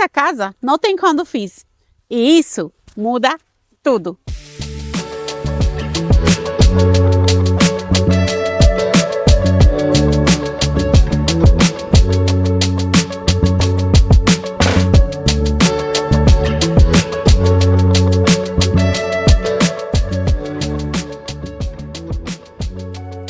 essa casa, não tem quando fiz. E isso muda tudo.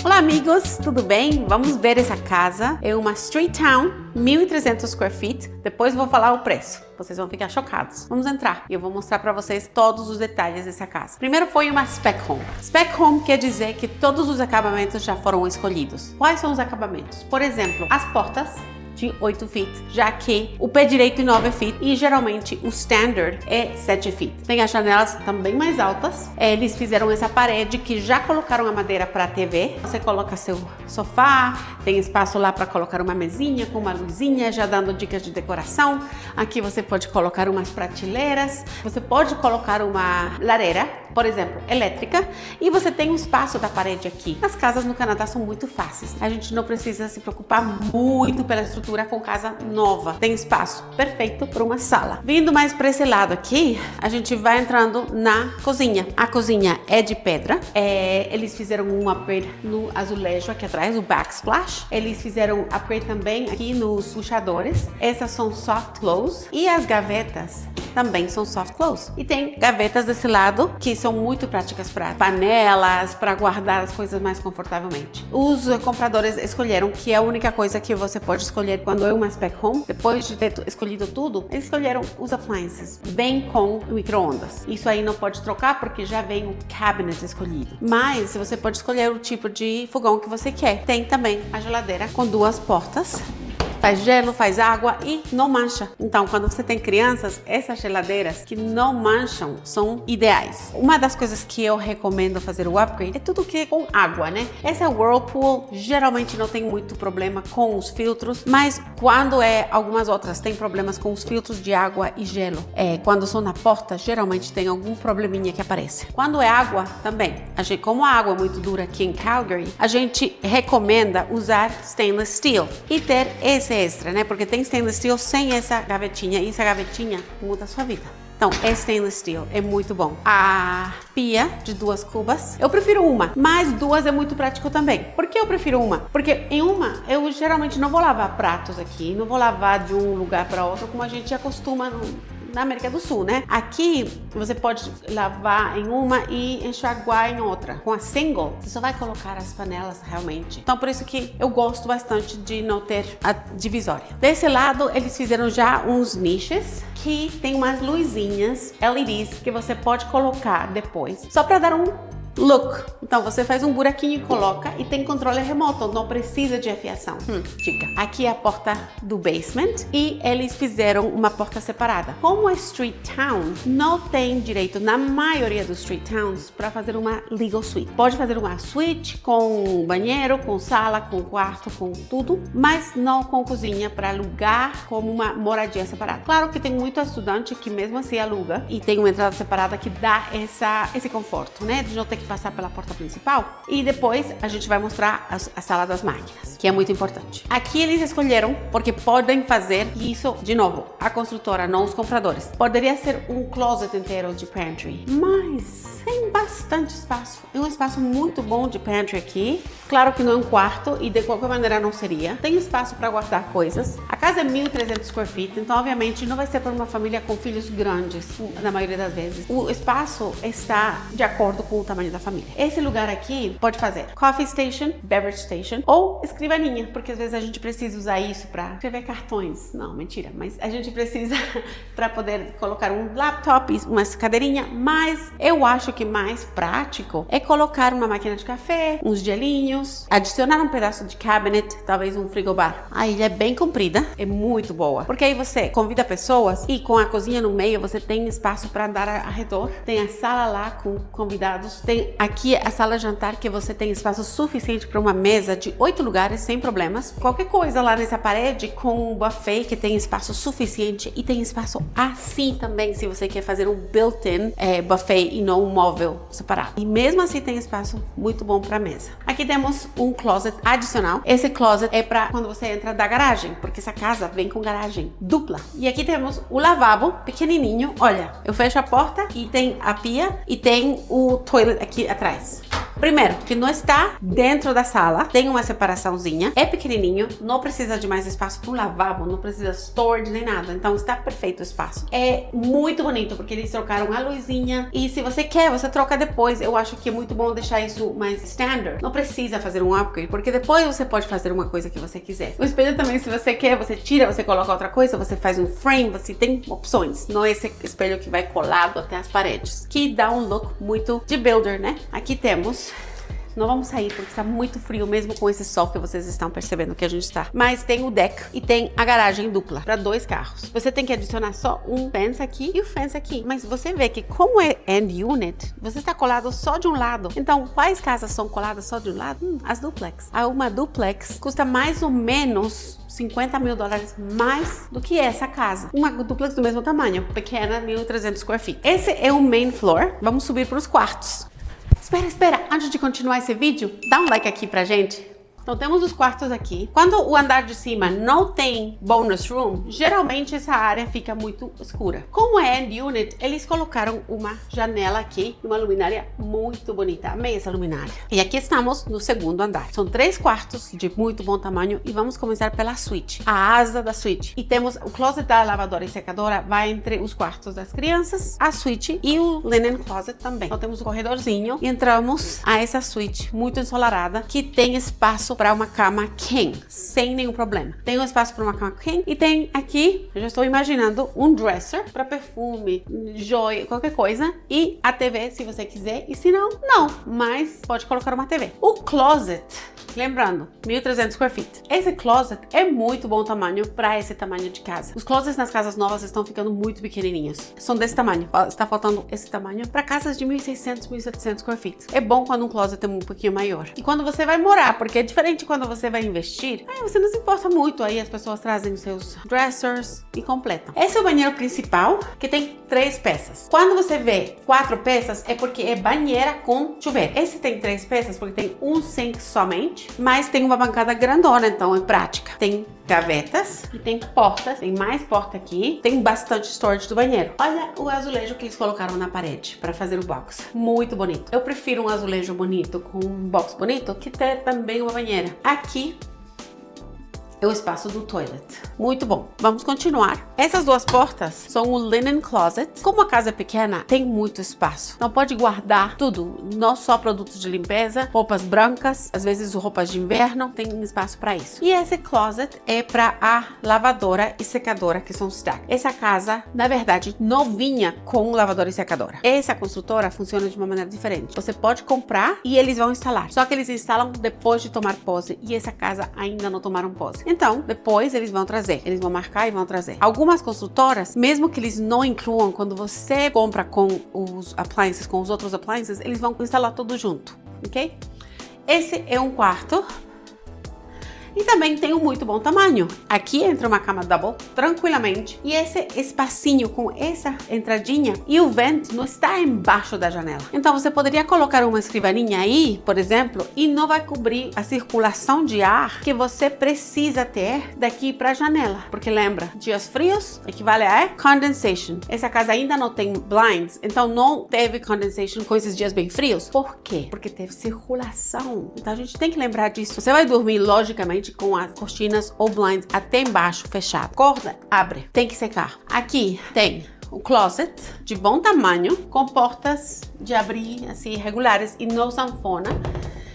Olá amigos, tudo bem? Vamos ver essa casa. É uma Street Town, 1.300 square feet. Depois vou falar o preço. Vocês vão ficar chocados. Vamos entrar e eu vou mostrar para vocês todos os detalhes dessa casa. Primeiro foi uma spec home. Spec home quer dizer que todos os acabamentos já foram escolhidos. Quais são os acabamentos? Por exemplo, as portas de 8 feet, já que o pé direito é 9 feet e geralmente o standard é 7 feet. Tem as janelas também mais altas. Eles fizeram essa parede que já colocaram a madeira para TV. Você coloca seu sofá, tem espaço lá para colocar uma mesinha com uma luzinha, já dando dicas de decoração. Aqui você pode colocar umas prateleiras, você pode colocar uma lareira, por exemplo, elétrica, e você tem um espaço da parede aqui. As casas no Canadá são muito fáceis. A gente não precisa se preocupar muito pela estrutura com casa nova. Tem espaço perfeito para uma sala. Vindo mais para esse lado aqui, a gente vai entrando na cozinha. A cozinha é de pedra. Eles fizeram um upgrade no azulejo aqui atrás, o backsplash. Eles fizeram upgrade também aqui nos puxadores. Essas são soft close e as gavetas também são soft close. E tem gavetas desse lado que são muito práticas para panelas, para guardar as coisas mais confortavelmente. Os compradores escolheram que a única coisa que você pode escolher quando é uma spec home, depois de ter escolhido tudo, eles escolheram os appliances. Vem com o micro-ondas. Isso aí não pode trocar porque já vem o cabinet escolhido. Mas você pode escolher o tipo de fogão que você quer. Tem também a geladeira com 2 portas. Faz gelo, faz água e não mancha. Então, quando você tem crianças, essas geladeiras que não mancham são ideais. Uma das coisas que eu recomendo fazer o upgrade é tudo que é com água, né? Essa Whirlpool geralmente não tem muito problema com os filtros, mas quando algumas outras têm problemas com os filtros de água e gelo. Quando são na porta, geralmente tem algum probleminha que aparece. Quando é água, também. Como a água é muito dura aqui em Calgary, a gente recomenda usar stainless steel e ter esse extra, né? Porque tem stainless steel sem essa gavetinha e essa gavetinha muda a sua vida. Então, é stainless steel, é muito bom. A pia de 2 cubas, eu prefiro uma, mas 2 é muito prático também. Por que eu prefiro uma? Porque em uma, eu geralmente não vou lavar pratos aqui, não vou lavar de um lugar para outro, como a gente acostuma na América do Sul, né? Aqui você pode lavar em uma e enxaguar em outra. Com a single, você só vai colocar as panelas realmente. Então por isso que eu gosto bastante de não ter a divisória. Desse lado eles fizeram já uns nichos que tem umas luzinhas LEDs que você pode colocar depois, só para dar um look. Então você faz um buraquinho e coloca e tem controle remoto, não precisa de afiação. Dica. Aqui é a porta do basement e eles fizeram uma porta separada. Como a Street Town não tem direito na maioria dos Street Towns para fazer uma legal suite. Pode fazer uma suite com banheiro, com sala, com quarto, com tudo, mas não com cozinha para alugar como uma moradia separada. Claro que tem muito estudante que mesmo assim aluga e tem uma entrada separada que dá esse conforto, né? De não ter que passar pela porta principal. E depois a gente vai mostrar a sala das máquinas, que é muito importante. Aqui eles escolheram porque podem fazer isso, de novo, a construtora, não os compradores. Poderia ser um closet inteiro de pantry, mas tem bastante espaço. É um espaço muito bom de pantry aqui. Claro que não é um quarto e de qualquer maneira não seria. Tem espaço para guardar coisas. A casa é 1.300 square feet, então obviamente não vai ser para uma família com filhos grandes, na maioria das vezes. O espaço está de acordo com o tamanho da família. Esse lugar aqui pode fazer coffee station, beverage station ou escrivaninha, porque às vezes a gente precisa usar isso para escrever cartões. Não, mentira, mas a gente precisa para poder colocar um laptop, uma cadeirinha, mas eu acho que mais prático é colocar uma máquina de café, uns gelinhos, adicionar um pedaço de cabinet, talvez um frigobar. A ilha é bem comprida, é muito boa, porque aí você convida pessoas e com a cozinha no meio você tem espaço para andar ao redor. Tem a sala lá com convidados, tem tem aqui a sala de jantar, que você tem espaço suficiente para uma mesa de 8 lugares sem problemas. Qualquer coisa lá nessa parede com um buffet que tem espaço suficiente, e tem espaço assim também se você quer fazer um built-in buffet e não um móvel separado. E mesmo assim tem espaço muito bom para mesa. Aqui temos um closet adicional. Esse closet é para quando você entra da garagem, porque essa casa vem com garagem dupla. E aqui temos o lavabo pequenininho. Olha, eu fecho a porta e tem a pia e tem o toilet aqui atrás. Primeiro, que não está dentro da sala, tem uma separaçãozinha, é pequenininho, não precisa de mais espaço para um lavabo, não precisa de storage nem nada, então está perfeito o espaço. É muito bonito porque eles trocaram a luzinha, e se você quer, você troca depois. Eu acho que é muito bom deixar isso mais standard, não precisa fazer um upgrade, porque depois você pode fazer uma coisa que você quiser. O espelho também, se você quer, você tira, você coloca outra coisa, você faz um frame, você tem opções, não é esse espelho que vai colado até as paredes, que dá um look muito de builder, né? Aqui temos... Não vamos sair porque está muito frio, mesmo com esse sol que vocês estão percebendo que a gente está. Mas tem o deck e tem a garagem dupla para 2 carros. Você tem que adicionar só um fence aqui e o fence aqui. Mas você vê que como é end unit, você está colado só de um lado. Então, quais casas são coladas só de um lado? As duplex. Uma duplex custa mais ou menos $50 mil mais do que essa casa. Uma duplex do mesmo tamanho, pequena, 1.300 square feet. Esse é o main floor. Vamos subir para os quartos. Espera, antes de continuar esse vídeo, dá um like aqui pra gente. Então temos os quartos aqui. Quando o andar de cima não tem bonus room, geralmente essa área fica muito escura. Como é end unit, eles colocaram uma janela aqui, uma luminária muito bonita. Amei essa luminária. E aqui estamos no segundo andar. São 3 quartos de muito bom tamanho e vamos começar pela suíte, a asa da suíte. E temos o closet da lavadora e secadora, vai entre os quartos das crianças, a suíte e o linen closet também. Então temos o corredorzinho e entramos a essa suíte muito ensolarada, que tem espaço para uma cama king, sem nenhum problema. Tem um espaço para uma cama king e tem aqui, eu já estou imaginando, um dresser para perfume, joia, qualquer coisa, e a TV se você quiser, e se não, não, mas pode colocar uma TV. O closet, lembrando, 1.300 square feet. Esse closet é muito bom tamanho para esse tamanho de casa. Os closets nas casas novas estão ficando muito pequenininhos. São desse tamanho. Está faltando esse tamanho para casas de 1.600, 1.700 square feet. É bom quando um closet é um pouquinho maior. E quando você vai morar, porque é diferente quando você vai investir, você não se importa muito, aí as pessoas trazem os seus dressers e completam. Esse é o banheiro principal, que tem 3 peças. Quando você vê 4 peças, é porque é banheira com chuveiro. Esse tem 3 peças porque tem um sink somente, mas tem uma bancada grandona, então é prática. Tem gavetas e tem portas, tem mais porta aqui, tem bastante storage do banheiro. Olha o azulejo que eles colocaram na parede para fazer o box, muito bonito. Eu prefiro um azulejo bonito com um box bonito que ter também uma banheira. Aqui é o espaço do toilet. Muito bom. Vamos continuar. Essas 2 portas são o linen closet. Como a casa é pequena, tem muito espaço. Não pode guardar tudo, não só produtos de limpeza, roupas brancas, às vezes roupas de inverno, tem espaço para isso. E esse closet é para a lavadora e secadora, que são stack. Essa casa, na verdade, não vinha com lavadora e secadora. Essa construtora funciona de uma maneira diferente. Você pode comprar e eles vão instalar. Só que eles instalam depois de tomar posse, e essa casa ainda não tomaram posse. Então, depois eles vão trazer. Eles vão marcar e vão trazer. Algumas construtoras, mesmo que eles não incluam, quando você compra com os appliances, com os outros appliances, eles vão instalar tudo junto, ok? Esse é um quarto. E também tem um muito bom tamanho. Aqui entra uma cama double tranquilamente. E esse espacinho com essa entradinha e o vento não está embaixo da janela. Então você poderia colocar uma escrivaninha aí, por exemplo, e não vai cobrir a circulação de ar que você precisa ter daqui para a janela. Porque lembra, dias frios equivale a condensation. Essa casa ainda não tem blinds, então não teve condensation com esses dias bem frios. Por quê? Porque teve circulação. Então a gente tem que lembrar disso. Você vai dormir, logicamente, com as cortinas ou blinds até embaixo fechado. Corda, abre, tem que secar. Aqui tem o closet de bom tamanho, com portas de abrir assim regulares e não sanfona.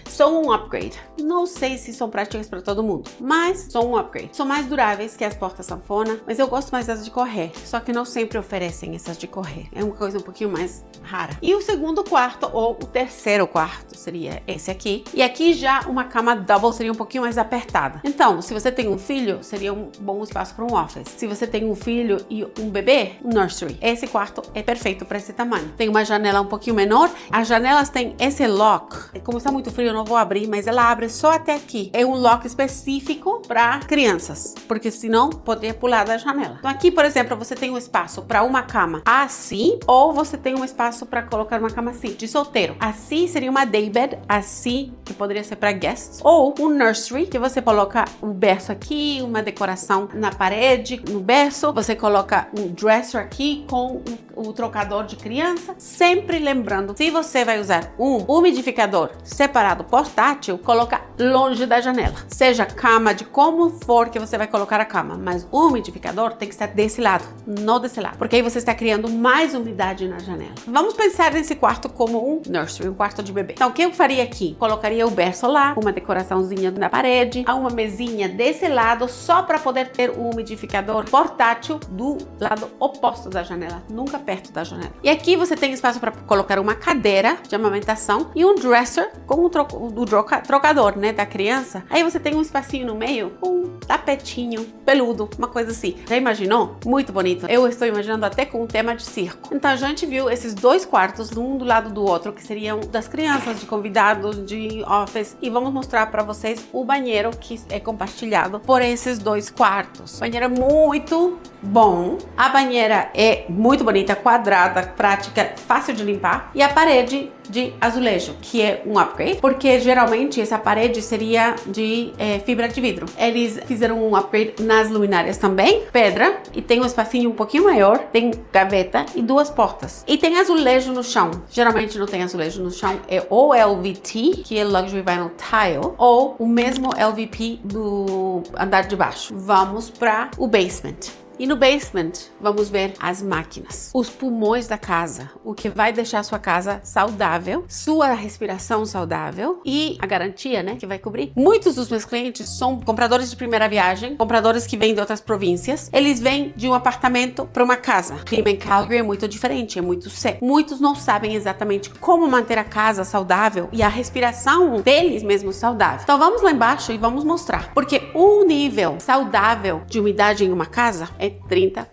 São um upgrade. Não sei se são práticas para todo mundo, mas são um upgrade. São mais duráveis que as portas sanfona, mas eu gosto mais das de correr. Só que não sempre oferecem essas de correr. É uma coisa um pouquinho mais rara. E o segundo quarto, ou o terceiro quarto, seria esse aqui. E aqui já uma cama double seria um pouquinho mais apertada. Então, se você tem um filho, seria um bom espaço para um office. Se você tem um filho e um bebê, um nursery. Esse quarto é perfeito para esse tamanho. Tem uma janela um pouquinho menor. As janelas têm esse lock. Como está muito frio, eu não vou abrir, mas ela abre só até aqui. É um lock específico para crianças, porque senão poderia pular da janela. Então aqui, por exemplo, você tem um espaço para uma cama assim, ou você tem um espaço para colocar uma cama assim, de solteiro. Assim seria uma daybed, assim, que poderia ser para guests, ou um nursery, que você coloca o berço aqui, uma decoração na parede, no berço, você coloca um dresser aqui com o trocador de criança, sempre lembrando, se você vai usar um umidificador separado portátil, coloca longe da janela. Seja cama, de como for que você vai colocar a cama, mas o umidificador tem que estar desse lado, não desse lado, porque aí você está criando mais umidade na janela. Vamos pensar nesse quarto como um nursery, um quarto de bebê. Então, o que eu faria aqui? Colocaria o berço lá, uma decoraçãozinha na parede, uma mesinha desse lado, só para poder ter um umidificador portátil do lado oposto da janela, nunca perto da janela. E aqui você tem espaço para colocar uma cadeira de amamentação e um dresser com o trocador, né, da criança. Aí você tem um espacinho no meio com um tapetinho peludo, uma coisa assim. Já imaginou? Muito bonito. Eu estou imaginando até com um tema de circo. Então a gente viu esses dois quartos, um do lado do outro, que seriam das crianças, de convidados, de office. E vamos mostrar para vocês o banheiro que é compartilhado por esses dois quartos. O banheiro é muito bom. A banheira é muito bonita, quadrada, prática, fácil de limpar. E a parede de azulejo, que é um upgrade, porque geralmente essa parede seria de fibra de vidro. Eles fizeram um upgrade nas luminárias também, pedra, e tem um espacinho um pouquinho maior, tem gaveta e duas portas. E tem azulejo no chão. Geralmente não tem azulejo no chão, é ou LVT, que é Luxury Vinyl Tile, ou o mesmo LVP do andar de baixo. Vamos para o basement. E no basement, vamos ver as máquinas, os pulmões da casa, o que vai deixar a sua casa saudável, sua respiração saudável e a garantia, né, que vai cobrir. Muitos dos meus clientes são compradores de primeira viagem, compradores que vêm de outras províncias. Eles vêm de um apartamento para uma casa. O clima em Calgary é muito diferente, é muito seco. Muitos não sabem exatamente como manter a casa saudável e a respiração deles mesmos saudável. Então vamos lá embaixo e vamos mostrar. Porque o nível saudável de umidade em uma casa é 30%.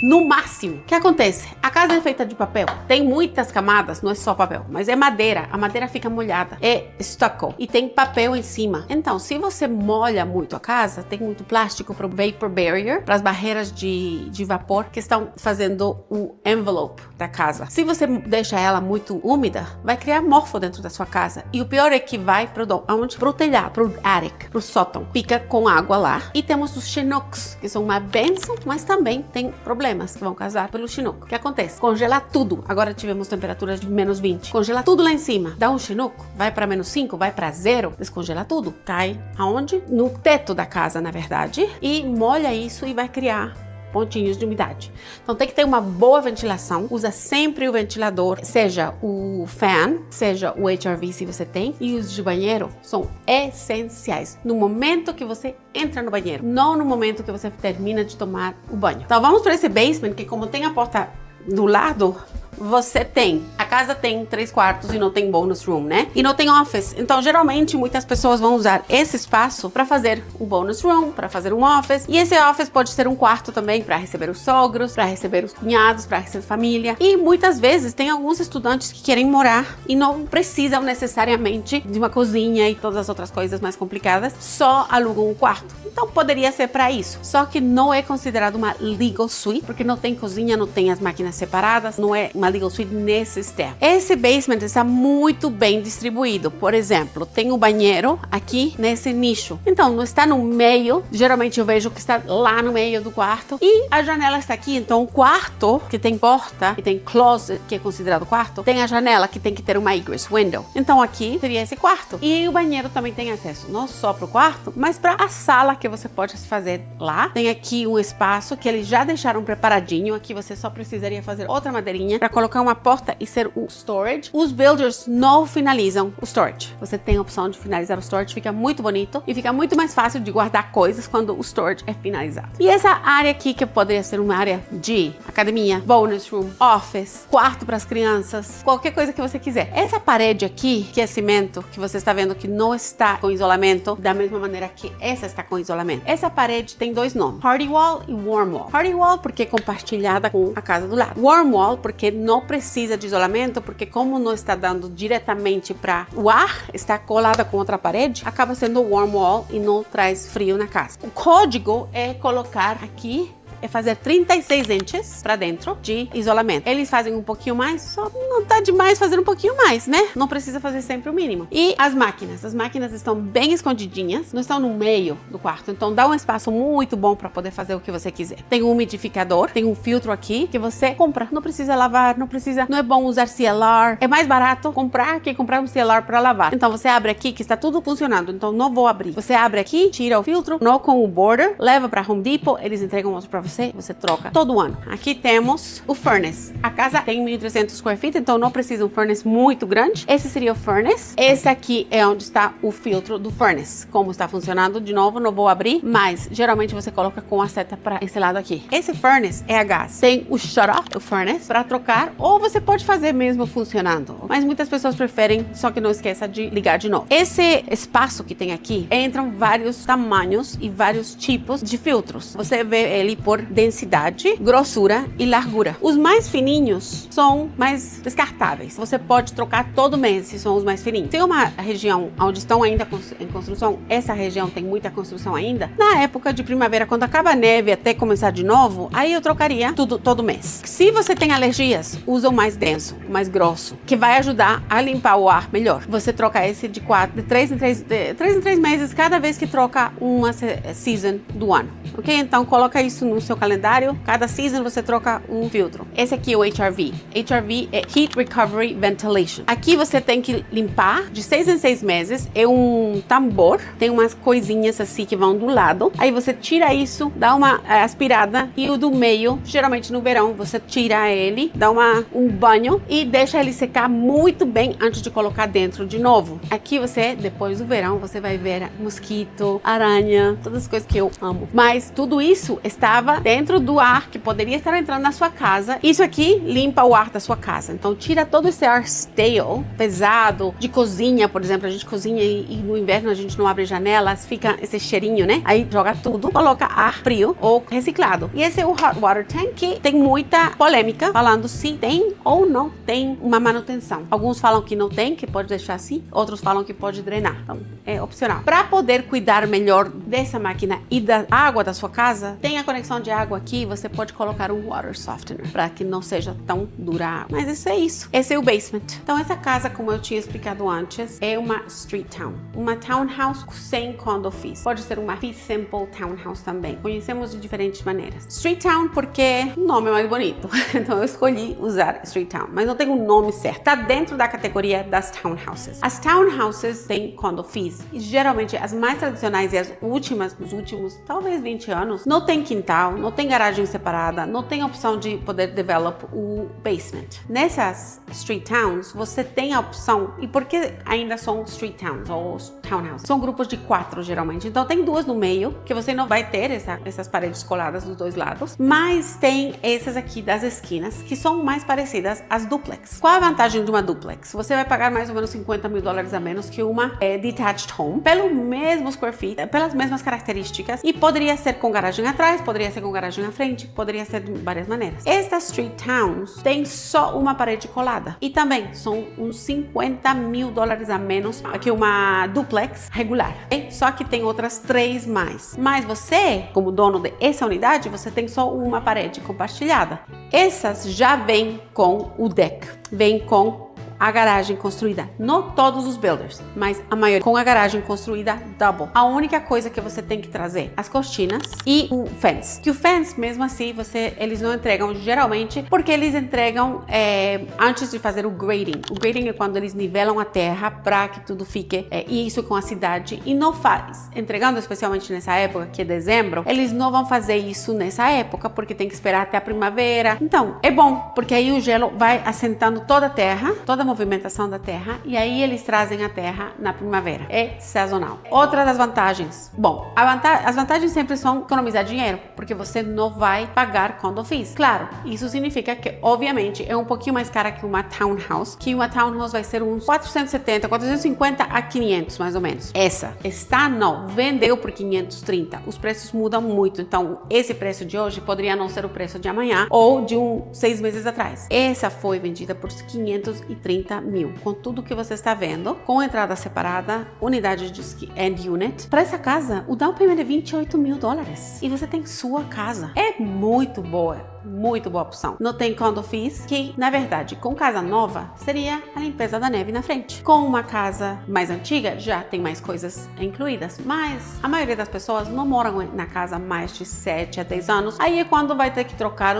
No máximo. O que acontece? A casa é feita de papel. Tem muitas camadas, não é só papel, mas é madeira. A madeira fica molhada. É stucco. E tem papel em cima. Então, se você molha muito a casa, tem muito plástico para o vapor barrier, para as barreiras de vapor que estão fazendo o envelope da casa. Se você deixa ela muito úmida, vai criar mofo dentro da sua casa. E o pior é que vai para o telhado, para o attic, para o sótão. Fica com água lá. E temos os chinooks, que são uma bênção, mas também tem problemas que vão causar pelo chinook. O que acontece? Congela tudo. Agora tivemos temperaturas de menos 20. Congela tudo lá em cima. Dá um chinook, vai para menos 5, vai para 0. Descongela tudo. Cai aonde? No teto da casa, na verdade. E molha isso e vai criar pontinhos de umidade. Então tem que ter uma boa ventilação. Usa sempre o ventilador, seja o fan, seja o HRV se você tem, e os de banheiro são essenciais no momento que você entra no banheiro, não no momento que você termina de tomar o banho. Então vamos para esse basement, que como tem a porta do lado, você tem, a casa tem 3 quartos e não tem bonus room, né? E não tem office. Então, geralmente, muitas pessoas vão usar esse espaço para fazer um bonus room, para fazer um office. E esse office pode ser um quarto também para receber os sogros, para receber os cunhados, para receber família. E muitas vezes tem alguns estudantes que querem morar e não precisam necessariamente de uma cozinha e todas as outras coisas mais complicadas, só alugam um quarto. Então, poderia ser para isso. Só que não é considerado uma legal suite, porque não tem cozinha, não tem as máquinas separadas, não é uma legal suite nesses termos. Esse basement está muito bem distribuído. Por exemplo, tem o banheiro aqui nesse nicho. Então, não está no meio. Geralmente eu vejo que está lá no meio do quarto. E a janela está aqui. Então, o quarto, que tem porta, que tem closet, que é considerado quarto, tem a janela que tem que ter uma egress window. Então, aqui seria esse quarto. E o banheiro também tem acesso, não só para o quarto, mas para a sala que você pode fazer lá. Tem aqui um espaço que eles já deixaram preparadinho. Aqui você só precisaria fazer outra madeirinha para colocar uma porta e ser o storage. Os builders não finalizam o storage. Você tem a opção de finalizar o storage, fica muito bonito e fica muito mais fácil de guardar coisas quando o storage é finalizado. E essa área aqui, que poderia ser uma área de academia, bonus room, office, quarto para as crianças, qualquer coisa que você quiser. Essa parede aqui, que é cimento, que você está vendo que não está com isolamento, da mesma maneira que essa está com isolamento. Essa parede tem dois nomes, Party Wall e Warm Wall. Party Wall porque é compartilhada com a casa do lado. Warm Wall porque não precisa de isolamento, porque como não está dando diretamente para o ar, está colada com outra parede, acaba sendo Warm Wall e não traz frio na casa. O código é colocar aqui, é fazer 36 inches para dentro de isolamento. Eles fazem um pouquinho mais, só não tá demais fazer um pouquinho mais, né? Não precisa fazer sempre o mínimo. E as máquinas estão bem escondidinhas, não estão no meio do quarto, então dá um espaço muito bom para poder fazer o que você quiser. Tem um umidificador, tem um filtro aqui que você compra, não precisa lavar, não é bom usar CLR, é mais barato comprar que comprar um CLR para lavar. Então você abre aqui que está tudo funcionando, então não vou abrir. Você abre aqui, tira o filtro, não com o border, leva para Home Depot, eles entregam outro para você troca todo ano. Aqui temos o furnace. A casa tem 1.300 square feet, então não precisa um furnace muito grande. Esse seria o furnace. Esse aqui é onde está o filtro do furnace. Como está funcionando, de novo, não vou abrir, mas geralmente você coloca com a seta para esse lado aqui. Esse furnace é a gás. Tem o shut-off, o furnace, para trocar, ou você pode fazer mesmo funcionando. Mas muitas pessoas preferem, só que não esqueça de ligar de novo. Esse espaço que tem aqui, entram vários tamanhos e vários tipos de filtros. Você vê ele por densidade, grossura e largura. Os mais fininhos são mais descartáveis. Você pode trocar todo mês se são os mais fininhos. Tem uma região onde estão ainda em construção, essa região tem muita construção ainda. Na época de primavera, quando acaba a neve até começar de novo, aí eu trocaria tudo todo mês. Se você tem alergias, usa o mais denso, o mais grosso, que vai ajudar a limpar o ar melhor. Você troca esse de 3 em 3 meses, cada vez que troca uma season do ano. Ok? Então coloca isso no seu calendário, cada season você troca um filtro. Esse aqui é o HRV. HRV é Heat Recovery Ventilation. Aqui você tem que limpar de 6 em 6 meses. É um tambor, tem umas coisinhas assim que vão do lado. Aí você tira isso, dá uma aspirada e o do meio, geralmente no verão, você tira ele, dá um banho e deixa ele secar muito bem antes de colocar dentro de novo. Aqui você, depois do verão, você vai ver mosquito, aranha, todas as coisas que eu amo. Mas tudo isso estava dentro do ar que poderia estar entrando na sua casa. Isso aqui limpa o ar da sua casa. Então tira todo esse ar stale, pesado, de cozinha, por exemplo. A gente cozinha e no inverno a gente não abre janelas, fica esse cheirinho, né? Aí joga tudo, coloca ar frio ou reciclado. E esse é o Hot Water Tank, que tem muita polêmica falando se tem ou não tem uma manutenção. Alguns falam que não tem, que pode deixar assim. Outros falam que pode drenar. Então é opcional. Para poder cuidar melhor dessa máquina e da água da sua casa, tem a conexão de água aqui, você pode colocar um water softener para que não seja tão dura a água. Mas isso é isso. Esse é o basement. Então essa casa, como eu tinha explicado antes, é uma street town. Uma townhouse sem condo fees. Pode ser uma fee simple townhouse também. Conhecemos de diferentes maneiras. Street town porque o nome é mais bonito. Então eu escolhi usar street town, mas não tem um nome certo. Tá dentro da categoria das townhouses. As townhouses têm condo fees e geralmente as mais tradicionais e as últimas, nos últimos talvez 20 anos, não tem quintal, não tem garagem separada, não tem opção de poder develop o basement. Nessas street towns, você tem a opção, e porque ainda são street towns ou townhouses? São grupos de 4 geralmente, então tem 2 no meio, que você não vai ter essas paredes coladas dos 2 lados, mas tem essas aqui das esquinas, que são mais parecidas às duplex. Qual a vantagem de uma duplex? Você vai pagar mais ou menos $50 mil a menos que uma detached home, pelo mesmo square feet, pelas mesmas características, e poderia ser com garagem atrás, poderia ser com garagem à frente, poderia ser de várias maneiras. Estas street towns têm só uma parede colada e também são uns $50 mil a menos que uma duplex regular, okay? Só que tem outras 3 mais. Mas você, como dono de essa unidade, você tem só uma parede compartilhada. Essas já vêm com o deck, vêm com a garagem construída. Não todos os builders, mas a maioria com a garagem construída double. A única coisa que você tem que trazer, as cortinas e o fence. Que o fence, mesmo assim, eles não entregam geralmente, porque eles entregam antes de fazer o grading. O grading é quando eles nivelam a terra para que tudo fique isso com a cidade, e não faz. Entregando especialmente nessa época, que é dezembro, eles não vão fazer isso nessa época, porque tem que esperar até a primavera. Então, é bom, porque aí o gelo vai assentando toda a terra, toda a movimentação da terra, e aí eles trazem a terra na primavera. É sazonal. Outra das vantagens. Bom, as vantagens sempre são economizar dinheiro, porque você não vai pagar condo fees. Claro, isso significa que, obviamente, é um pouquinho mais cara que uma townhouse, que uma townhouse vai ser uns 470, 450 a 500, mais ou menos. Essa está, não, vendeu por 530. Os preços mudam muito, então esse preço de hoje poderia não ser o preço de amanhã ou de 6 meses atrás. Essa foi vendida por 530 mil, com tudo que você está vendo, com entrada separada, unidade de end unit. Para essa casa, o down payment é $28 mil e você tem sua casa. É muito boa opção. Não tem condo fees, que na verdade com casa nova seria a limpeza da neve na frente. Com uma casa mais antiga já tem mais coisas incluídas, mas a maioria das pessoas não moram na casa há mais de 7 a 10 anos. Aí é quando vai ter que trocar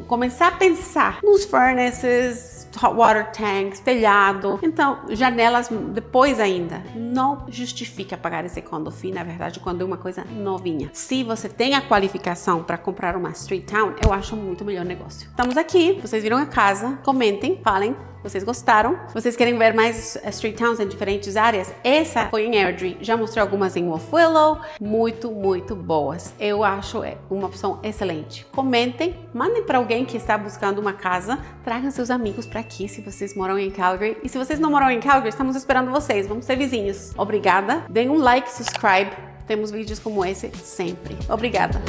começar a pensar nos furnaces, hot water tanks, telhado. Então, janelas depois ainda. Não justifica pagar esse condo fee, na verdade, quando é uma coisa novinha. Se você tem a qualificação para comprar uma street town, eu acho muito melhor negócio. Estamos aqui, vocês viram a casa, comentem, falem. Vocês gostaram? Vocês querem ver mais street towns em diferentes áreas? Essa foi em Airdrie. Já mostrei algumas em Wolf Willow. Muito, muito boas. Eu acho uma opção excelente. Comentem, mandem para alguém que está buscando uma casa. Tragam seus amigos para aqui se vocês moram em Calgary. E se vocês não moram em Calgary, estamos esperando vocês. Vamos ser vizinhos. Obrigada. Deem um like, subscribe. Temos vídeos como esse sempre. Obrigada.